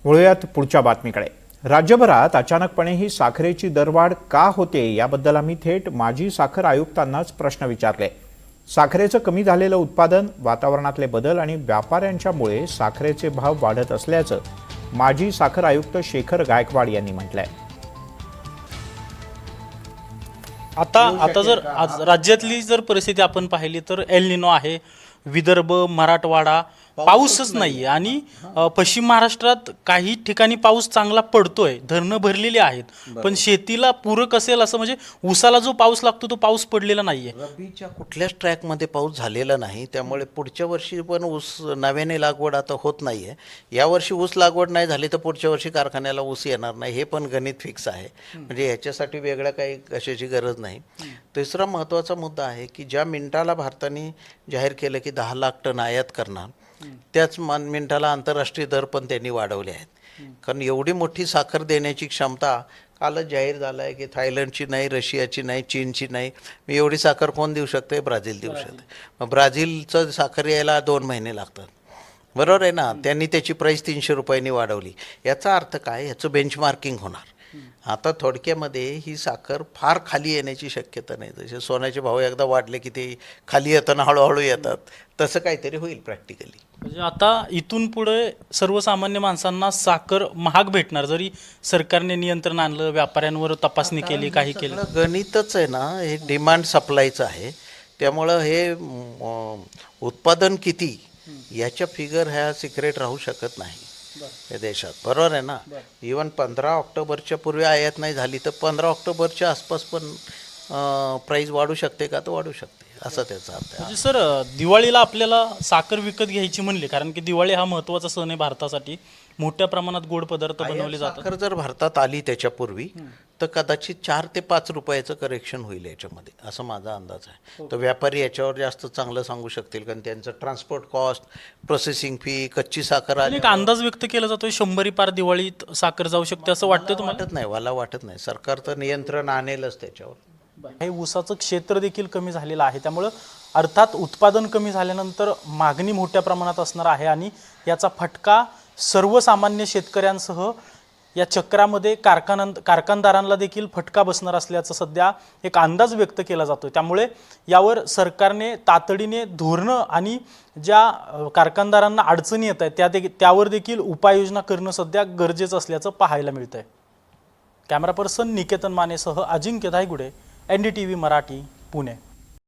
वळूयात पुढच्या बातमीकडे। राज्यभरात अचानकपणे ही साखरेची दरवाढ का होते याबद्दल आम्ही थेट माजी साखर आयुक्तांनाच प्रश्न विचारले। साखरेचं कमी झालेलं उत्पादन, वातावरणातले बदल आणि व्यापाऱ्यांच्यामुळे साखरेचे भाव वाढत असल्याचं माजी साखर आयुक्त शेखर गायकवाड यांनी म्हटलंय। आता जर राज्यातली जर परिस्थिती आपण पाहिली तर एल निनो आहे, विदर्भ, मराठवाडा पाऊसच नाहीये आणि पश्चिम महाराष्ट्रात काही ठिकाणी पाऊस चांगला पडतोय, धरणं भरलेली आहेत, पण शेतीला पूरक असेल असं म्हणजे ऊसाला जो पाऊस लागतो तो पाऊस पडलेला नाहीये। रब्बीच्या कुठल्याच ट्रॅकमध्ये पाऊस झालेला नाही, त्यामुळे पुढच्या वर्षी पण ऊस नव्याने लागवड आता होत नाहीये। यावर्षी ऊस लागवड नाही झाली तर पुढच्या वर्षी कारखान्याला ऊस येणार नाही, हे पण गणित फिक्स आहे, म्हणजे याच्यासाठी वेगळं काही कशाची गरज नाही। तिसरा महत्त्वाचा मुद्दा आहे की ज्या मिनिटाला भारताने जाहीर केलं की 10 लाख टन आयात करणार, त्याच मिनिटाला आंतरराष्ट्रीय दर पण त्यांनी वाढवले आहेत, कारण एवढी मोठी साखर देण्याची क्षमता कालच जाहीर झालं आहे की थायलंडची नाही, रशियाची नाही, चीनची नाही, मी एवढी साखर कोण देऊ शकते? ब्राझील देऊ शकते। मग ब्राझीलचं साखर यायला 2 महिने लागतात, बरोबर आहे ना? त्यांनी त्याची प्राईस 300 रुपयांनी वाढवली, याचा अर्थ काय? याचं बेंचमार्किंग होणार। आता थोडक्यामध्ये ही साखर फार खाली येण्याची शक्यता नाही, जसे सोन्याचे भाव एकदा वाढले की ते खाली येताना हळूहळू येतात, तसं काहीतरी होईल प्रॅक्टिकली। म्हणजे आता इथून पुढे सर्वसामान्य माणसांना साखर महाग भेटणार, जरी सरकारने नियंत्रण आणलं, व्यापाऱ्यांवर तपासणी केली, काही केलं। गणितच आहे ना, हे डिमांड सप्लायचं आहे, त्यामुळं हे उत्पादन किती याच्या फिगर ह्या सिक्रेट राहू शकत नाही या देशात, बरोबर आहे ना? इवन 15 ऑक्टोबरच्या पूर्वी आयात नाही झाली तर 15 ऑक्टोबरच्या आसपास पण प्राईस वाढू शकते का? तर वाढू शकते, असं त्याचा अर्थ आहे। म्हणजे सर, दिवाळीला आपल्याला साखर विकत घ्यायची म्हणली, कारण की दिवाळी हा महत्त्वाचा सण आहे भारतासाठी, मोठ्या प्रमाणात गोड पदार्थ बनवले जातात। साखर जर भारतात आली त्याच्यापूर्वी तर कदाचित 4 ते 5 रुपयाचं करेक्शन होईल याच्यामध्ये, असं माझा अंदाज आहे। तर व्यापारी याच्यावर जास्त चांगलं सांगू शकतील, कारण त्यांचं ट्रान्सपोर्ट कॉस्ट, प्रोसेसिंग फी, कच्ची साखर आली। एक अंदाज व्यक्त केला जातोय 100 पार दिवाळीत साखर जाऊ शकते, असं वाटतं तुम्हाला? वाटत नाही, मला वाटत नाही, सरकार तर नियंत्रण आणेलच त्याच्यावर। हे ऊसाचं क्षेत्र देखील कमी झालेलं आहे, त्यामुळं अर्थात उत्पादन कमी झाल्यानंतर मागणी मोठ्या प्रमाणात असणार आहे आणि याचा फटका सर्वसामान्य शेतकऱ्यांसह या चक्रामध्ये कारखानदारांना देखील फटका बसणार असल्याचं सध्या एक अंदाज व्यक्त केला जातो। त्यामुळे यावर सरकारने तातडीने धोरणं आणि ज्या कारखानदारांना अडचणी येत आहेत त्यावर देखील उपाययोजना करणं सध्या गरजेचं असल्याचं पाहायला मिळतंय। कॅमेरा पर्सन निकेतन मानेसह अजिंक्य धायगुडे, NDTV मराठी, पुणे।